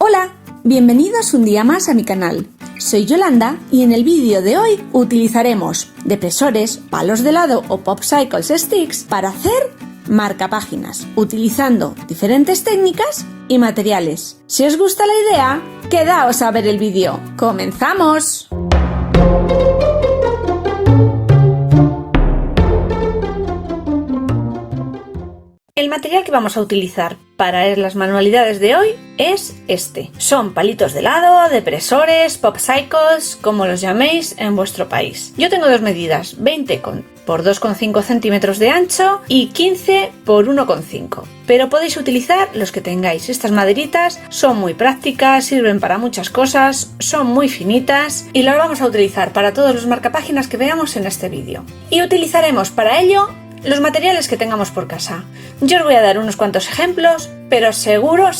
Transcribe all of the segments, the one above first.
Hola, bienvenidos un día más a mi canal. Soy Yolanda y en el vídeo de hoy utilizaremos depresores, palos de helado o Popsicles Sticks para hacer marcapáginas, utilizando diferentes técnicas y materiales. Si os gusta la idea, quedaos a ver el vídeo. ¡Comenzamos! El material que vamos a utilizar para las manualidades de hoy es este. Son palitos de helado, depresores, Popsicles, como los llaméis en vuestro país. Yo tengo dos medidas, 20 por 2,5 centímetros de ancho y 15 por 1,5. Pero podéis utilizar los que tengáis. Estas maderitas son muy prácticas, sirven para muchas cosas, son muy finitas y las vamos a utilizar para todos los marcapáginas que veamos en este vídeo. Y utilizaremos para ello los materiales que tengamos por casa. Yo os voy a dar unos cuantos ejemplos, pero seguro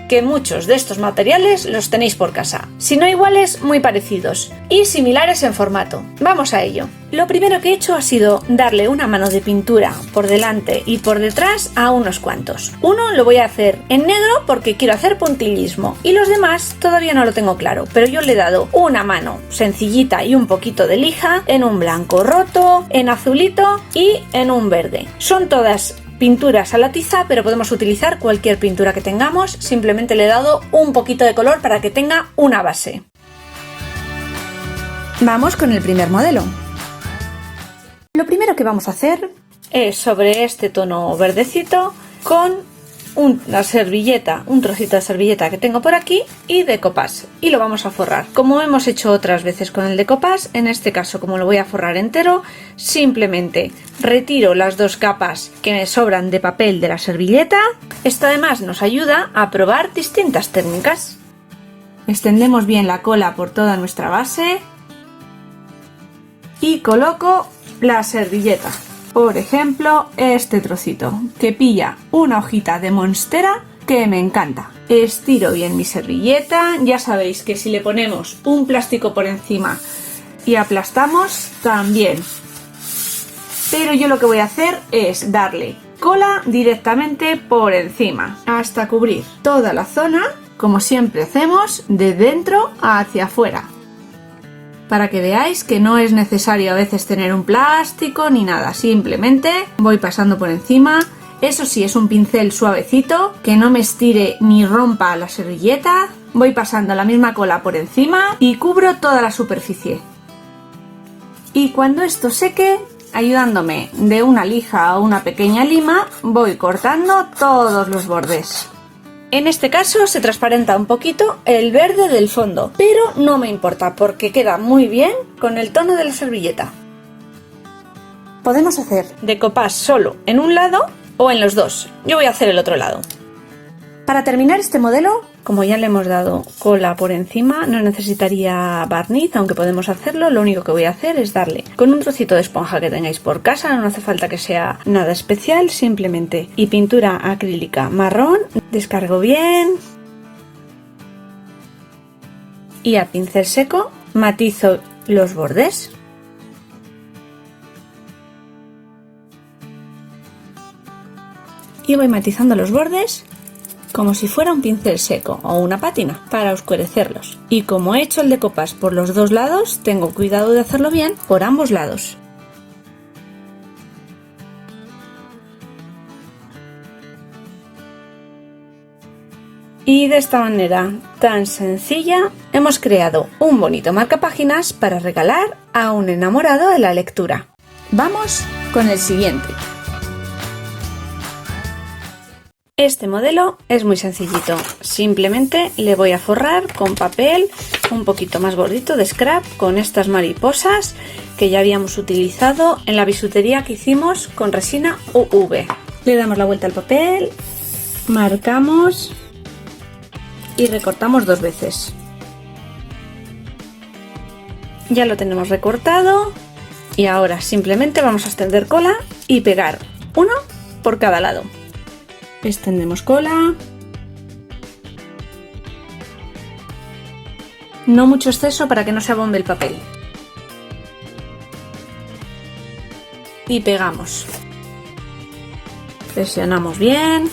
que muchos de estos materiales los tenéis por casa. Si no iguales, muy parecidos y similares en formato. Vamos a ello. Lo primero que he hecho ha sido darle una mano de pintura por delante y por detrás a unos cuantos. Uno lo voy a hacer en negro porque quiero hacer puntillismo y los demás todavía no lo tengo claro, pero yo le he dado una mano sencillita y un poquito de lija en un blanco roto, en azulito y en un verde. Son todas pinturas a la tiza, pero podemos utilizar cualquier pintura que tengamos. Simplemente le he dado un poquito de color para que tenga una base. Vamos con el primer modelo. Lo primero que vamos a hacer es sobre este tono verdecito con una servilleta, un trocito de servilleta que tengo por aquí y decoupage, y lo vamos a forrar como hemos hecho otras veces con el decoupage. En este caso, como lo voy a forrar entero, simplemente retiro las dos capas que me sobran de papel de la servilleta. Esto además nos ayuda a probar distintas técnicas. Extendemos bien la cola por toda nuestra base y coloco la servilleta. Por ejemplo, este trocito que pilla una hojita de monstera que me encanta. Estiro bien mi servilleta. Ya sabéis que si le ponemos un plástico por encima y aplastamos, también. Pero yo lo que voy a hacer es darle cola directamente por encima hasta cubrir toda la zona, como siempre hacemos, de dentro hacia afuera. Para que veáis que no es necesario a veces tener un plástico ni nada, simplemente voy pasando por encima. Eso sí, es un pincel suavecito, que no me estire ni rompa la servilleta. Voy pasando la misma cola por encima y cubro toda la superficie. Y cuando esto seque, ayudándome de una lija o una pequeña lima, voy cortando todos los bordes. En este caso se transparenta un poquito el verde del fondo, pero no me importa porque queda muy bien con el tono de la servilleta. Podemos hacer decoupage solo en un lado o en los dos. Yo voy a hacer el otro lado. Para terminar este modelo, como ya le hemos dado cola por encima, no necesitaría barniz, aunque podemos hacerlo. Lo único que voy a hacer es darle con un trocito de esponja que tengáis por casa, no hace falta que sea nada especial, simplemente, y pintura acrílica marrón. Descargo bien y a pincel seco matizo los bordes. Y voy matizando los bordes como si fuera un pincel seco o una pátina para oscurecerlos. Y como he hecho el decoupage por los dos lados, tengo cuidado de hacerlo bien por ambos lados. Y de esta manera tan sencilla hemos creado un bonito marcapáginas para regalar a un enamorado de la lectura. Vamos con el siguiente. Este modelo es muy sencillito, simplemente le voy a forrar con papel un poquito más gordito de scrap con estas mariposas que ya habíamos utilizado en la bisutería que hicimos con resina UV. Le damos la vuelta al papel, marcamos y recortamos dos veces. Ya lo tenemos recortado y ahora simplemente vamos a extender cola y pegar uno por cada lado. Extendemos cola, no mucho exceso para que no se abombe el papel, y pegamos. Presionamos bien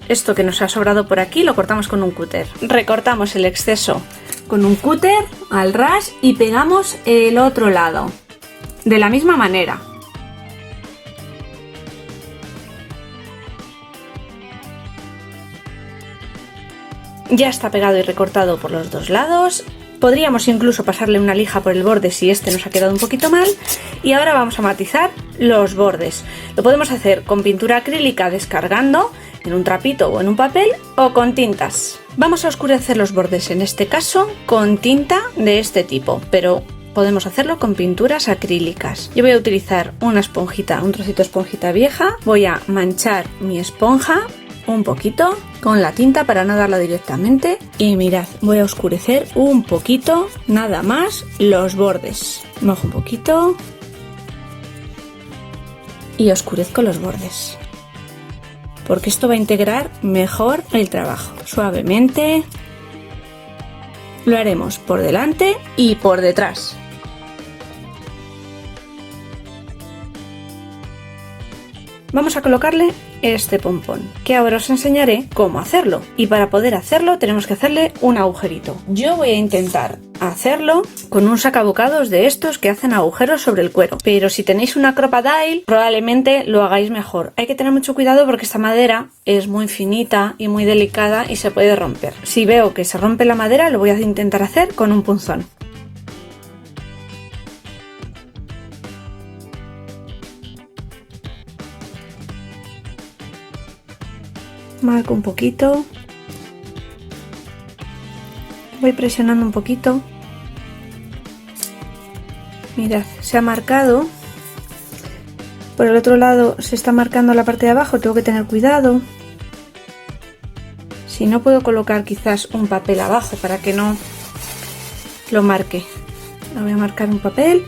esto que nos ha sobrado por aquí lo cortamos con un cúter. Recortamos el exceso con un cúter al ras y pegamos el otro lado. De la misma manera. Ya está pegado y recortado por los dos lados. Podríamos incluso pasarle una lija por el borde si este nos ha quedado un poquito mal. Y ahora vamos a matizar los bordes. Lo podemos hacer con pintura acrílica descargando en un trapito o en un papel o con tintas. Vamos a oscurecer los bordes, en este caso con tinta de este tipo, pero podemos hacerlo con pinturas acrílicas. Yo voy a utilizar una esponjita, un trocito de esponjita vieja. Voy a manchar mi esponja un poquito con la tinta para no darla directamente y mirad, voy a oscurecer un poquito, nada más, los bordes. Mojo un poquito y oscurezco los bordes, porque esto va a integrar mejor el trabajo. Suavemente lo haremos por delante y por detrás. Vamos a colocarle este pompón, que ahora os enseñaré cómo hacerlo. Y para poder hacerlo tenemos que hacerle un agujerito. Yo voy a intentar hacerlo con un sacabocados de estos que hacen agujeros sobre el cuero. Pero si tenéis una crocodile, probablemente lo hagáis mejor. Hay que tener mucho cuidado porque esta madera es muy finita y muy delicada y se puede romper. Si veo que se rompe la madera, lo voy a intentar hacer con un punzón. Marco un poquito, voy presionando un poquito, mirad, se ha marcado, por el otro lado se está marcando la parte de abajo, tengo que tener cuidado, si no puedo colocar quizás un papel abajo para que no lo marque. Lo voy a marcar un papel,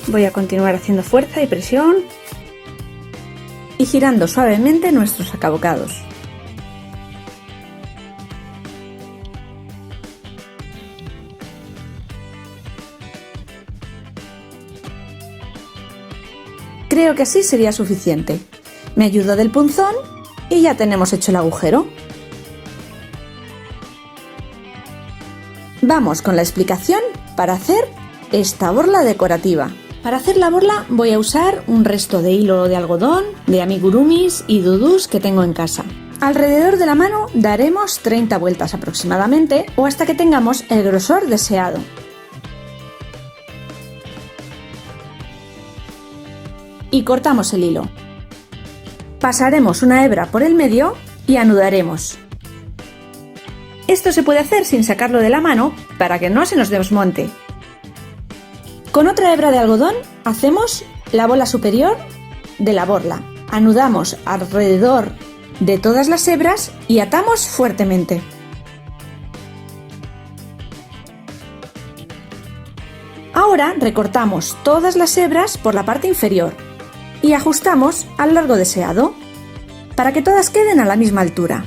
voy a continuar haciendo fuerza y presión y girando suavemente nuestros sacabocados. Creo que así sería suficiente. Me ayudo del punzón y ya tenemos hecho el agujero. Vamos con la explicación para hacer esta borla decorativa. Para hacer la borla voy a usar un resto de hilo de algodón, de amigurumis y dudús que tengo en casa. Alrededor de la mano daremos 30 vueltas aproximadamente o hasta que tengamos el grosor deseado. Y cortamos el hilo. Pasaremos una hebra por el medio y anudaremos. Esto se puede hacer sin sacarlo de la mano para que no se nos desmonte. Con otra hebra de algodón hacemos la bola superior de la borla. Anudamos alrededor de todas las hebras y atamos fuertemente. Ahora recortamos todas las hebras por la parte inferior y ajustamos al largo deseado para que todas queden a la misma altura.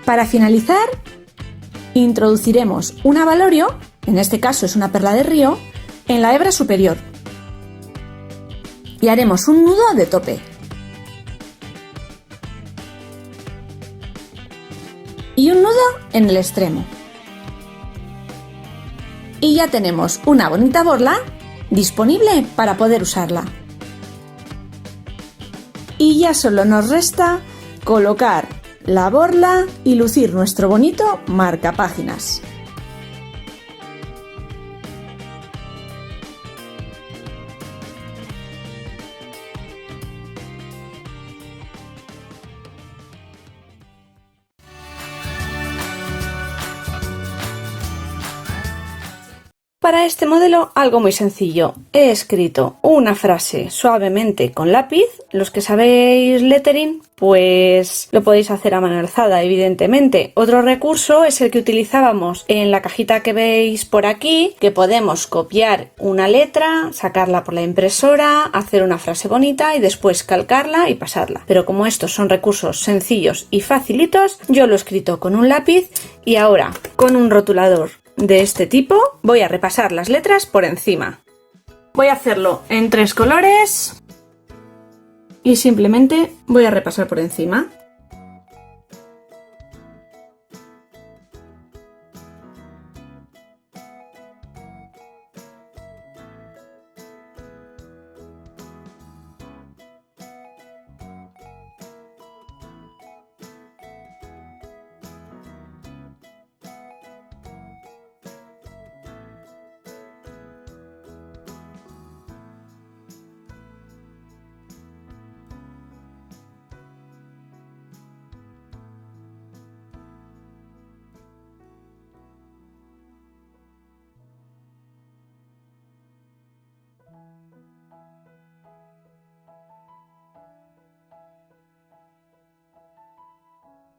Para finalizar, introduciremos un abalorio, en este caso es una perla de río, en la hebra superior y haremos un nudo de tope. Y un nudo en el extremo. Y ya tenemos una bonita borla disponible para poder usarla. Y ya solo nos resta colocar la borla y lucir nuestro bonito marcapáginas. Para este modelo algo muy sencillo. He escrito una frase suavemente con lápiz. Los que sabéis lettering, pues lo podéis hacer a mano alzada, evidentemente. Otro recurso es el que utilizábamos en la cajita que veis por aquí, que podemos copiar una letra, sacarla por la impresora, hacer una frase bonita y después calcarla y pasarla. Pero como estos son recursos sencillos y facilitos, yo lo he escrito con un lápiz y ahora con un rotulador de este tipo voy a repasar las letras por encima. Voy a hacerlo en 3 colores y simplemente voy a repasar por encima.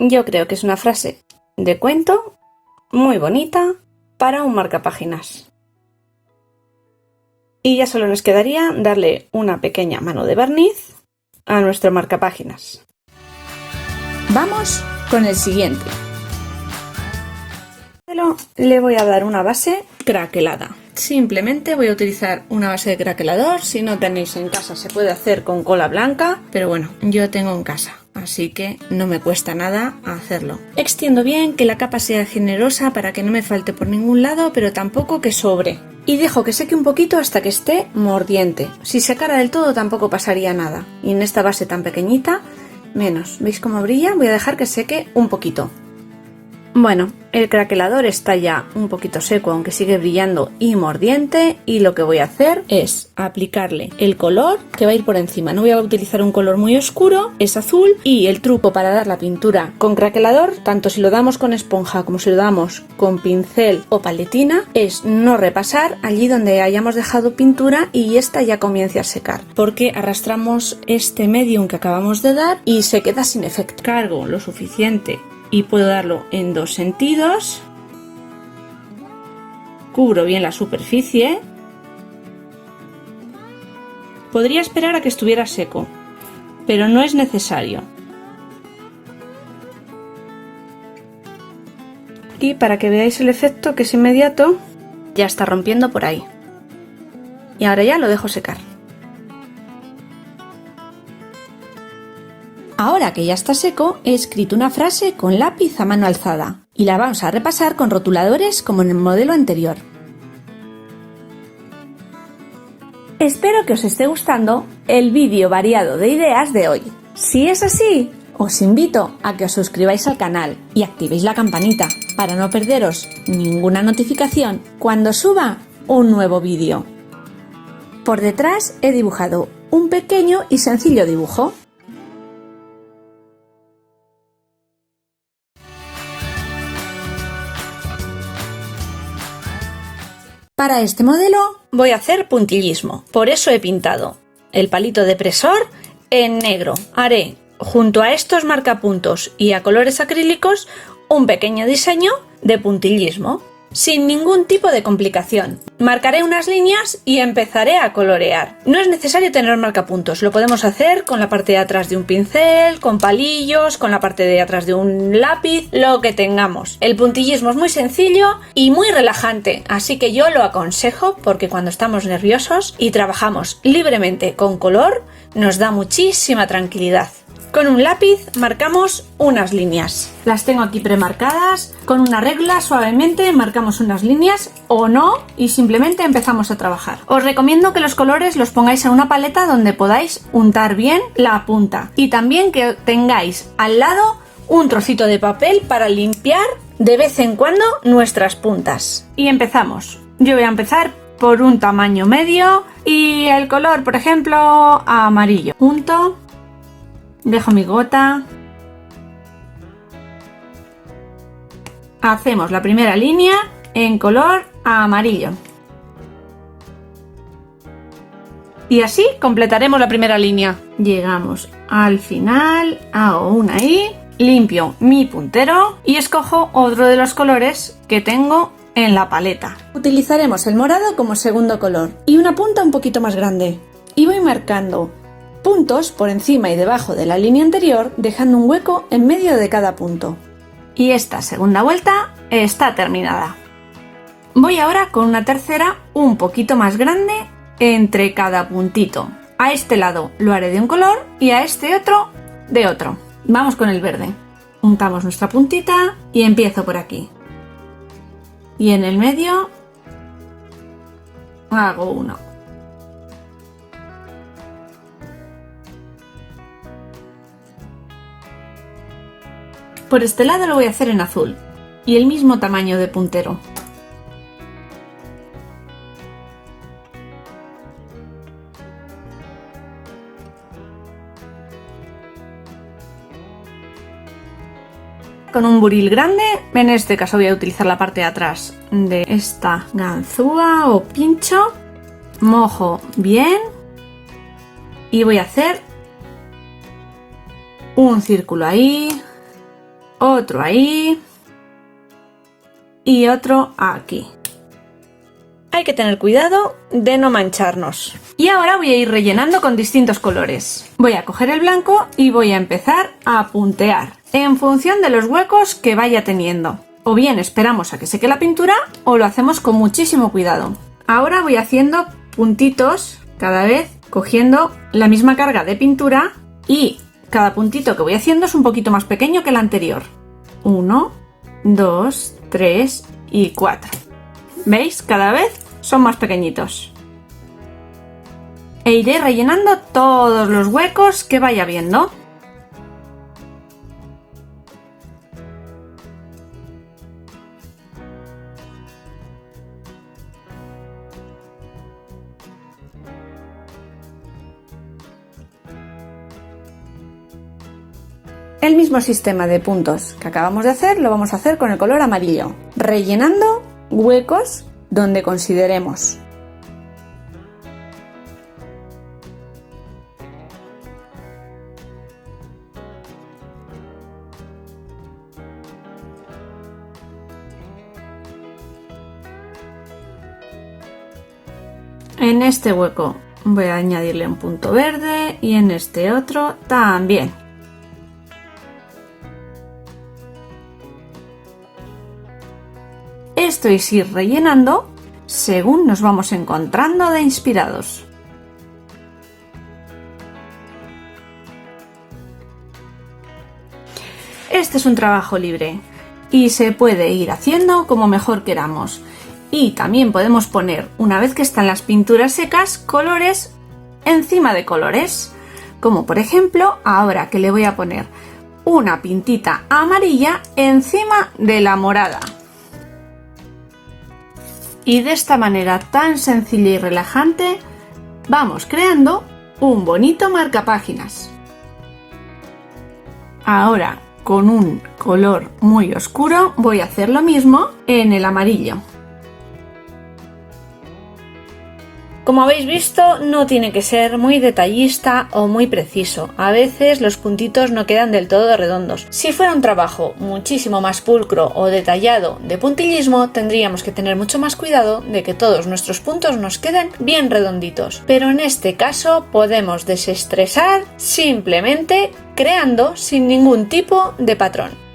Yo creo que es una frase de cuento muy bonita para un marcapáginas. Y ya solo nos quedaría darle una pequeña mano de barniz a nuestro marcapáginas. Vamos con el siguiente. Le voy a dar una base craquelada. Simplemente voy a utilizar una base de craquelador. Si no tenéis en casa se puede hacer con cola blanca, pero bueno, yo tengo en casa, así que no me cuesta nada hacerlo. Extiendo bien, que la capa sea generosa para que no me falte por ningún lado, pero tampoco que sobre. Y dejo que seque un poquito hasta que esté mordiente. Si secara del todo tampoco pasaría nada. Y en esta base tan pequeñita, menos. ¿Veis cómo brilla? Voy a dejar que seque un poquito. Bueno, el craquelador está ya un poquito seco, aunque sigue brillando y mordiente, y lo que voy a hacer es aplicarle el color que va a ir por encima. No voy a utilizar un color muy oscuro, es azul, y el truco para dar la pintura con craquelador, tanto si lo damos con esponja como si lo damos con pincel o paletina, es no repasar allí donde hayamos dejado pintura y esta ya comience a secar, porque arrastramos este medium que acabamos de dar y se queda sin efecto. Cargo lo suficiente y puedo darlo en 2 sentidos. Cubro bien la superficie. Podría esperar a que estuviera seco, pero no es necesario. Y para que veáis el efecto, que es inmediato, ya está rompiendo por ahí. Y ahora ya lo dejo secar. Ahora que ya está seco, he escrito una frase con lápiz a mano alzada y la vamos a repasar con rotuladores como en el modelo anterior. Espero que os esté gustando el vídeo variado de ideas de hoy. Si es así, os invito a que os suscribáis al canal y activéis la campanita para no perderos ninguna notificación cuando suba un nuevo vídeo. Por detrás he dibujado un pequeño y sencillo dibujo. Para este modelo voy a hacer puntillismo, por eso he pintado el palito depresor en negro. Haré junto a estos marcapuntos y a colores acrílicos un pequeño diseño de puntillismo, sin ningún tipo de complicación. Marcaré unas líneas y empezaré a colorear. No es necesario tener marcapuntos, lo podemos hacer con la parte de atrás de un pincel, con palillos, con la parte de atrás de un lápiz, lo que tengamos. El puntillismo es muy sencillo y muy relajante, así que yo lo aconsejo porque cuando estamos nerviosos y trabajamos libremente con color, nos da muchísima tranquilidad. Con un lápiz marcamos unas líneas. Las tengo aquí premarcadas. Con una regla suavemente marcamos unas líneas o no y simplemente empezamos a trabajar. Os recomiendo que los colores los pongáis en una paleta donde podáis untar bien la punta. Y también que tengáis al lado un trocito de papel para limpiar de vez en cuando nuestras puntas. Y empezamos. Yo voy a empezar por un tamaño medio y el color, por ejemplo, amarillo. Junto. Dejo mi gota. Hacemos la primera línea en color amarillo. Y así completaremos la primera línea. Llegamos al final, hago una ahí, limpio mi puntero y escojo otro de los colores que tengo en la paleta. Utilizaremos el morado como segundo color y una punta un poquito más grande. Y voy marcando puntos por encima y debajo de la línea anterior, dejando un hueco en medio de cada punto. Y esta segunda vuelta está terminada. Voy ahora con una tercera un poquito más grande entre cada puntito. A este lado lo haré de un color y a este otro de otro. Vamos con el verde. Untamos nuestra puntita y empiezo por aquí. Y en el medio hago uno. Por este lado lo voy a hacer en azul y el mismo tamaño de puntero. Con un buril grande, en este caso voy a utilizar la parte de atrás de esta ganzúa o pincho, mojo bien y voy a hacer un círculo ahí, otro ahí y otro aquí. Hay que tener cuidado de no mancharnos. Y ahora voy a ir rellenando con distintos colores. Voy a coger el blanco y voy a empezar a puntear en función de los huecos que vaya teniendo. O bien esperamos a que seque la pintura o lo hacemos con muchísimo cuidado. Ahora voy haciendo puntitos cada vez cogiendo la misma carga de pintura y cada puntito que voy haciendo es un poquito más pequeño que el anterior. 1, 2, 3 y 4. ¿Veis? Cada vez son más pequeñitos. E iré rellenando todos los huecos que vaya viendo. El mismo sistema de puntos que acabamos de hacer lo vamos a hacer con el color amarillo, rellenando huecos donde consideremos. En este hueco voy a añadirle un punto verde y en este otro también. Esto es ir rellenando según nos vamos encontrando de inspirados. Este es un trabajo libre y se puede ir haciendo como mejor queramos. Y también podemos poner, una vez que están las pinturas secas, colores encima de colores. Como por ejemplo, ahora que le voy a poner una pintita amarilla encima de la morada. Y de esta manera tan sencilla y relajante vamos creando un bonito marcapáginas. Ahora con un color muy oscuro voy a hacer lo mismo en el amarillo. Como habéis visto, no tiene que ser muy detallista o muy preciso. A veces los puntitos no quedan del todo redondos. Si fuera un trabajo muchísimo más pulcro o detallado de puntillismo, tendríamos que tener mucho más cuidado de que todos nuestros puntos nos queden bien redonditos. Pero en este caso podemos desestresar simplemente creando sin ningún tipo de patrón.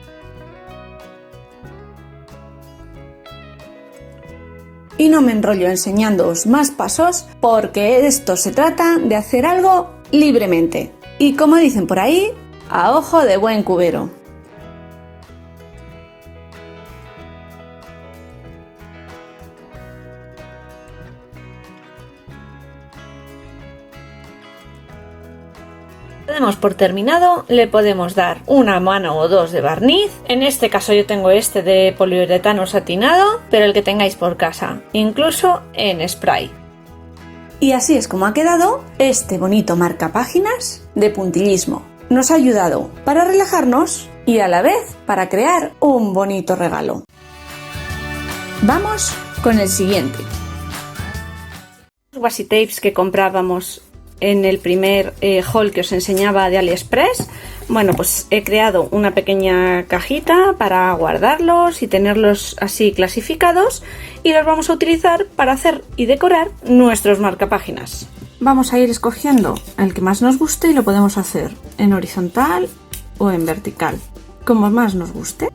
Y no me enrollo enseñándoos más pasos porque esto se trata de hacer algo libremente. Y como dicen por ahí, a ojo de buen cubero. Demos por terminado, le podemos dar una mano o dos de barniz. En este caso yo tengo este de poliuretano satinado, pero el que tengáis por casa, incluso en spray. Y así es como ha quedado este bonito marcapáginas de puntillismo. Nos ha ayudado para relajarnos y a la vez para crear un bonito regalo. Vamos con el siguiente. Los washi tapes que comprábamos en el primer haul que os enseñaba de AliExpress, bueno, pues he creado una pequeña cajita para guardarlos y tenerlos así clasificados y los vamos a utilizar para hacer y decorar nuestros marcapáginas. Vamos a ir escogiendo el que más nos guste y lo podemos hacer en horizontal o en vertical, como más nos guste.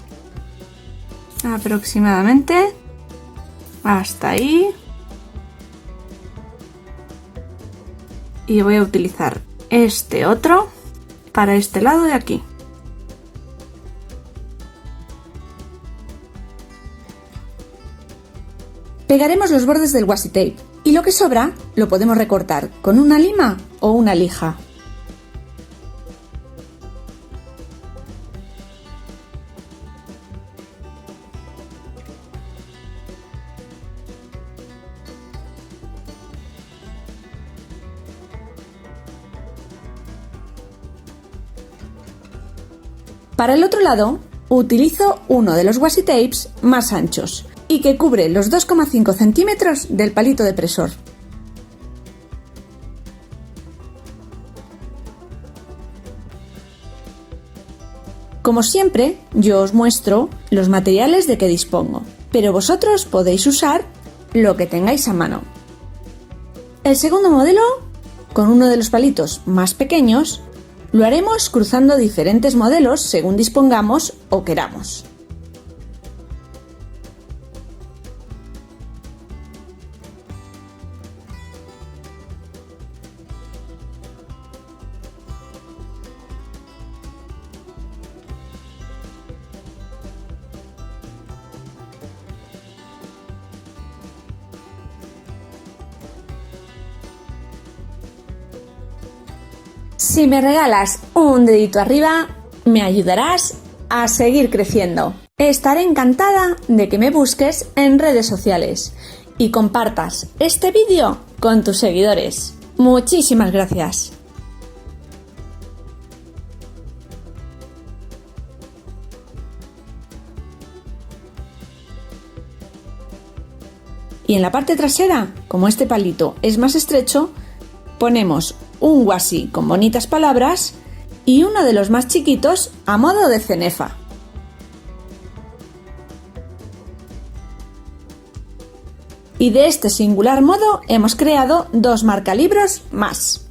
Aproximadamente hasta ahí. y voy a utilizar este otro para este lado de aquí. Pegaremos los bordes del washi tape y lo que sobra lo podemos recortar con una lima o una lija. Para el otro lado, utilizo uno de los washi tapes más anchos y que cubre los 2,5 centímetros del palito depresor. Como siempre, yo os muestro los materiales de que dispongo, pero vosotros podéis usar lo que tengáis a mano. El segundo modelo, con uno de los palitos más pequeños, lo haremos cruzando diferentes modelos según dispongamos o queramos. Si me regalas un dedito arriba, me ayudarás a seguir creciendo. Estaré encantada de que me busques en redes sociales y compartas este vídeo con tus seguidores. Muchísimas gracias. Y en la parte trasera, como este palito es más estrecho, ponemos un washi con bonitas palabras y uno de los más chiquitos a modo de cenefa. Y de este singular modo hemos creado dos marcalibros más.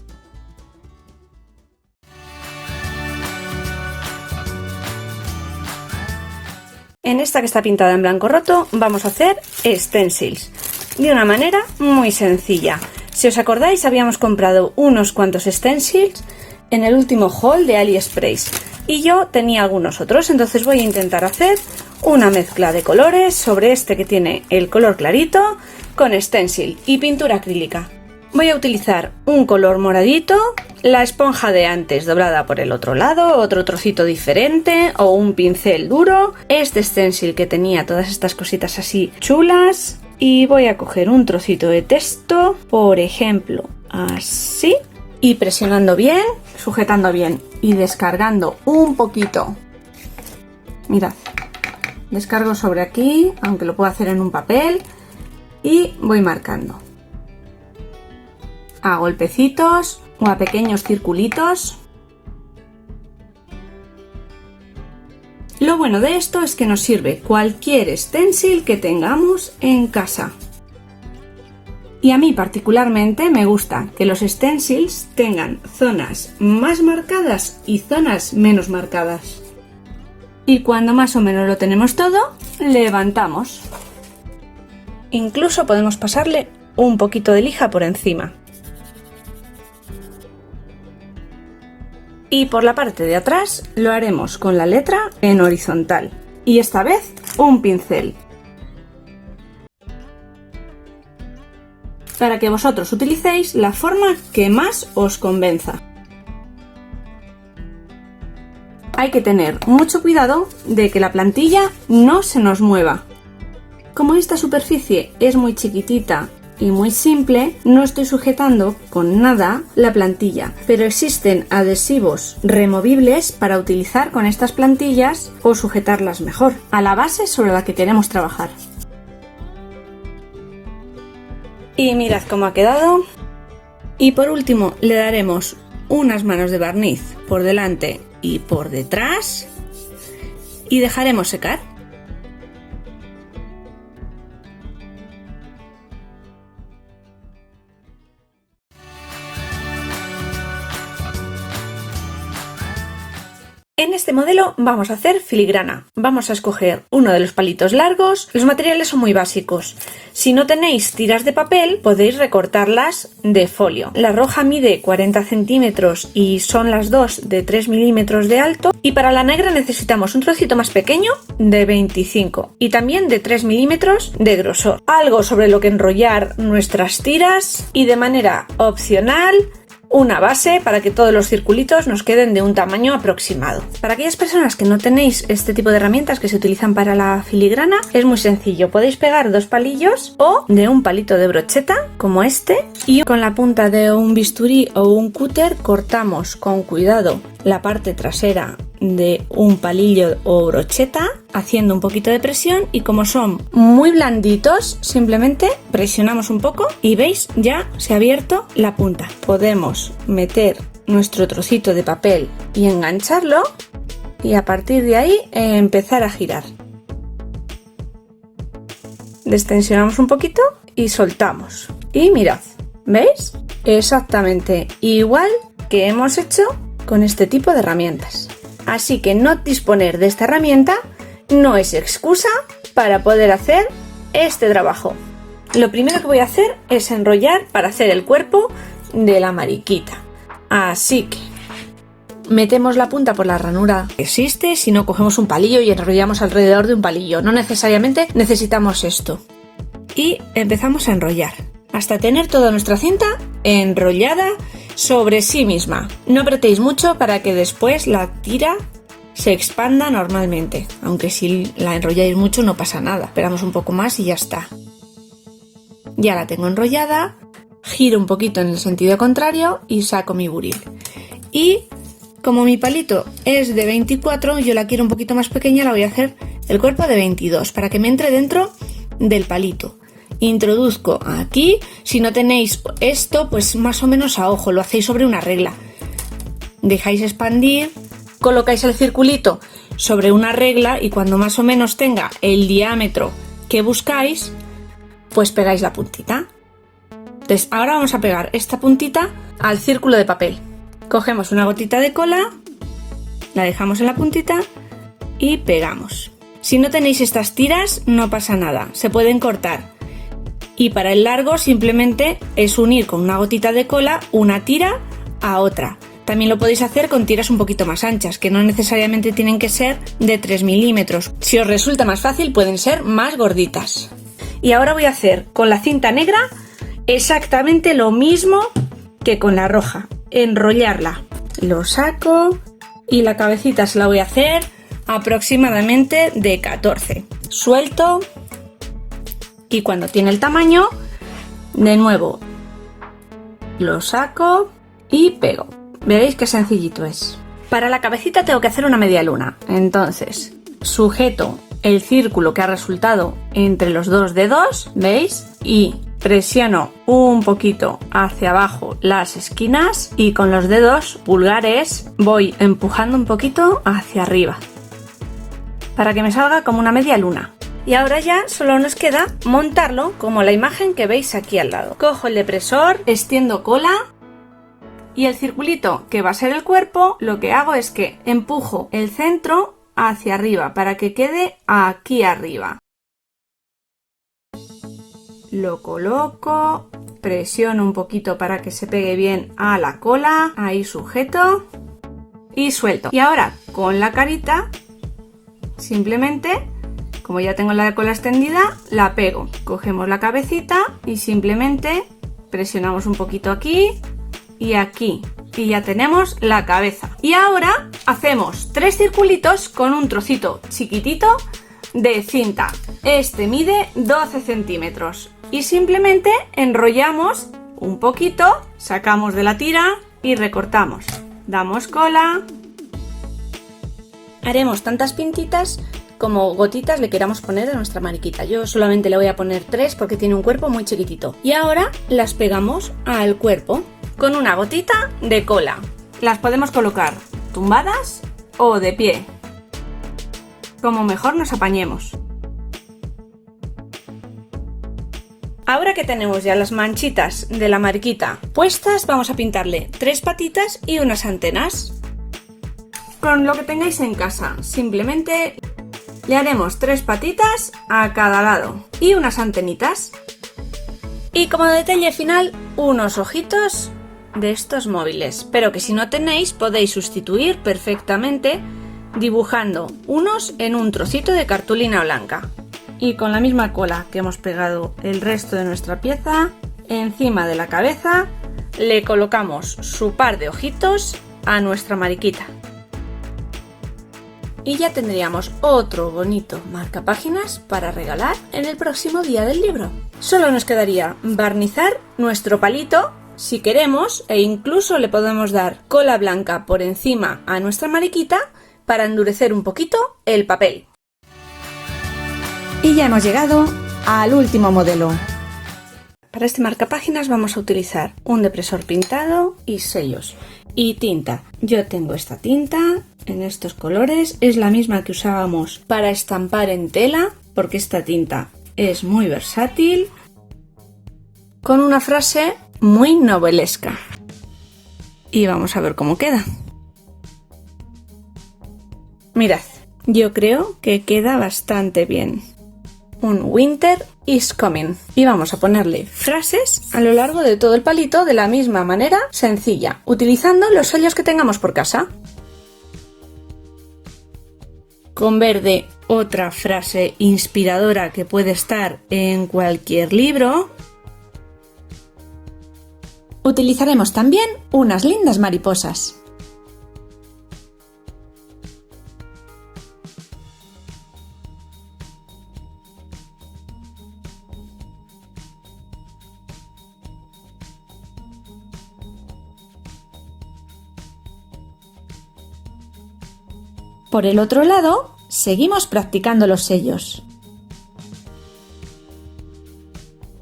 En esta que está pintada en blanco roto vamos a hacer stencils de una manera muy sencilla. Si os acordáis, habíamos comprado unos cuantos stencils en el último haul de AliExpress y yo tenía algunos otros, entonces voy a intentar hacer una mezcla de colores sobre este que tiene el color clarito con stencil y pintura acrílica. Voy a utilizar un color moradito, la esponja de antes doblada por el otro lado, otro trocito diferente o un pincel duro, este stencil que tenía todas estas cositas así chulas. Y voy a coger un trocito de texto, por ejemplo, así, y presionando bien, sujetando bien y descargando un poquito. Mirad, descargo sobre aquí, aunque lo puedo hacer en un papel, y voy marcando. A golpecitos o a pequeños circulitos. Lo bueno de esto es que nos sirve cualquier stencil que tengamos en casa. Y a mí particularmente me gusta que los stencils tengan zonas más marcadas y zonas menos marcadas. Y cuando más o menos lo tenemos todo, levantamos. Incluso podemos pasarle un poquito de lija por encima. Y por la parte de atrás lo haremos con la letra en horizontal y esta vez un pincel. Para que vosotros utilicéis la forma que más os convenza. Hay que tener mucho cuidado de que la plantilla no se nos mueva. Como esta superficie es muy chiquitita y muy simple, no estoy sujetando con nada la plantilla, pero existen adhesivos removibles para utilizar con estas plantillas o sujetarlas mejor a la base sobre la que queremos trabajar. Y mirad cómo ha quedado. Y por último le daremos unas manos de barniz por delante y por detrás y dejaremos secar. En este modelo vamos a hacer filigrana. Vamos a escoger uno de los palitos largos. Los materiales son muy básicos. Si no tenéis tiras de papel, podéis recortarlas de folio. La roja mide 40 centímetros y son las dos de 3 milímetros de alto. Y para la negra necesitamos un trocito más pequeño de 25 y también de 3 milímetros de grosor. Algo sobre lo que enrollar nuestras tiras y de manera opcional una base para que todos los circulitos nos queden de un tamaño aproximado. Para aquellas personas que no tenéis este tipo de herramientas que se utilizan para la filigrana, es muy sencillo. Podéis pegar dos palillos o de un palito de brocheta como este y con la punta de un bisturí o un cúter cortamos con cuidado la parte trasera de un palillo o brocheta haciendo un poquito de presión y como son muy blanditos simplemente presionamos un poco y veis ya se ha abierto la punta. Podemos meter nuestro trocito de papel y engancharlo y a partir de ahí empezar a girar. Destensionamos un poquito y soltamos y mirad, ¿veis? Exactamente igual que hemos hecho con este tipo de herramientas. Así que no disponer de esta herramienta no es excusa para poder hacer este trabajo. Lo primero que voy a hacer es enrollar para hacer el cuerpo de la mariquita. Así que metemos la punta por la ranura que existe, si no cogemos un palillo y enrollamos alrededor de un palillo. No necesariamente necesitamos esto. Y empezamos a enrollar hasta tener toda nuestra cinta enrollada sobre sí misma. No apretéis mucho para que después la tira se expanda normalmente, aunque si la enrolláis mucho no pasa nada. Esperamos un poco más y ya está. Ya la tengo enrollada, giro un poquito en el sentido contrario y saco mi buril. Y como mi palito es de 24, yo la quiero un poquito más pequeña, la voy a hacer el cuerpo de 22 para que me entre dentro del palito. Introduzco aquí, si no tenéis esto, pues más o menos a ojo, lo hacéis sobre una regla. Dejáis expandir, colocáis el circulito sobre una regla y cuando más o menos tenga el diámetro que buscáis, pues pegáis la puntita. Entonces ahora vamos a pegar esta puntita al círculo de papel. Cogemos una gotita de cola, la dejamos en la puntita y pegamos. Si no tenéis estas tiras no pasa nada, se pueden cortar. Y para el largo simplemente es unir con una gotita de cola una tira a otra. También lo podéis hacer con tiras un poquito más anchas, que no necesariamente tienen que ser de 3 milímetros. Si os resulta más fácil pueden ser más gorditas. Y ahora voy a hacer con la cinta negra exactamente lo mismo que con la roja. Enrollarla. Lo saco y la cabecita se la voy a hacer aproximadamente de 14. Suelto. Y cuando tiene el tamaño, de nuevo lo saco y pego. Veréis qué sencillito es. Para la cabecita tengo que hacer una media luna. Entonces, sujeto el círculo que ha resultado entre los dos dedos, ¿veis? Y presiono un poquito hacia abajo las esquinas y con los dedos pulgares voy empujando un poquito hacia arriba para que me salga como una media luna. Y ahora ya solo nos queda montarlo como la imagen que veis aquí al lado. Cojo el depresor, extiendo cola y el circulito que va a ser el cuerpo, lo que hago es que empujo el centro hacia arriba para que quede aquí arriba. Lo coloco, presiono un poquito para que se pegue bien a la cola, ahí sujeto y suelto. Y ahora con la carita simplemente, como ya tengo la cola extendida, la pego. Cogemos la cabecita y simplemente presionamos un poquito aquí y aquí. Y ya tenemos la cabeza. Y ahora hacemos 3 circulitos con un trocito chiquitito de cinta. Este mide 12 centímetros. Y simplemente enrollamos un poquito, sacamos de la tira y recortamos. Damos cola. Haremos tantas pintitas como gotitas le queramos poner a nuestra mariquita. Yo solamente le voy a poner 3 porque tiene un cuerpo muy chiquitito. Y ahora las pegamos al cuerpo con una gotita de cola. Las podemos colocar tumbadas o de pie, como mejor nos apañemos. Ahora que tenemos ya las manchitas de la mariquita puestas, vamos a pintarle 3 patitas y unas antenas. con lo que tengáis en casa. Simplemente le haremos 3 patitas a cada lado y unas antenitas. Y como detalle final, unos ojitos de estos móviles, pero que si no tenéis podéis sustituir perfectamente dibujando unos en un trocito de cartulina blanca. Y con la misma cola que hemos pegado el resto de nuestra pieza, encima de la cabeza le colocamos su par de ojitos a nuestra mariquita. Y ya tendríamos otro bonito marcapáginas para regalar en el próximo día del libro. Solo nos quedaría barnizar nuestro palito si queremos, e incluso le podemos dar cola blanca por encima a nuestra mariquita para endurecer un poquito el papel. Y ya hemos llegado al último modelo. Para este marcapáginas vamos a utilizar un depresor pintado y sellos y tinta. Yo tengo esta tinta en estos colores, es la misma que usábamos para estampar en tela, porque esta tinta es muy versátil, con una frase muy novelesca. Y vamos a ver cómo queda. Mirad, yo creo que queda bastante bien. Un Winter is coming. Y vamos a ponerle frases a lo largo de todo el palito de la misma manera sencilla, utilizando los sellos que tengamos por casa. Con verde, otra frase inspiradora que puede estar en cualquier libro. Utilizaremos también unas lindas mariposas. Por el otro lado, seguimos practicando los sellos.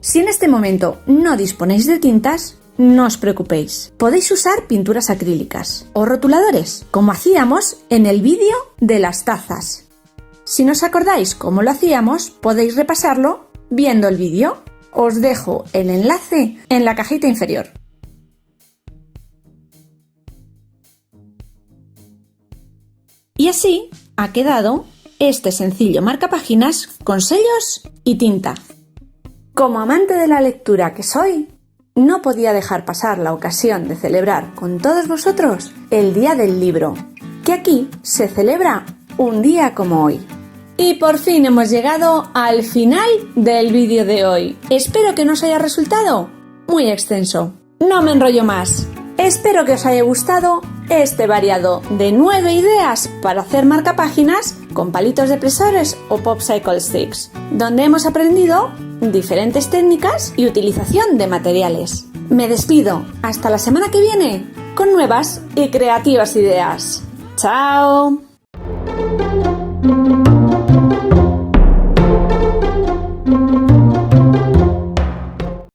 Si en este momento no disponéis de tintas, no os preocupéis. Podéis usar pinturas acrílicas o rotuladores, como hacíamos en el vídeo de las tazas. Si no os acordáis cómo lo hacíamos, podéis repasarlo viendo el vídeo. Os dejo el enlace en la cajita inferior. Y así ha quedado este sencillo marcapáginas con sellos y tinta. Como amante de la lectura que soy, no podía dejar pasar la ocasión de celebrar con todos vosotros el Día del Libro, que aquí se celebra un día como hoy. Y por fin hemos llegado al final del vídeo de hoy. Espero que no os haya resultado muy extenso. No me enrollo más. Espero que os haya gustado este variado de 9 ideas para hacer marcapáginas con palitos depresores o Popsicle Sticks, donde hemos aprendido diferentes técnicas y utilización de materiales. Me despido hasta la semana que viene con nuevas y creativas ideas. ¡Chao!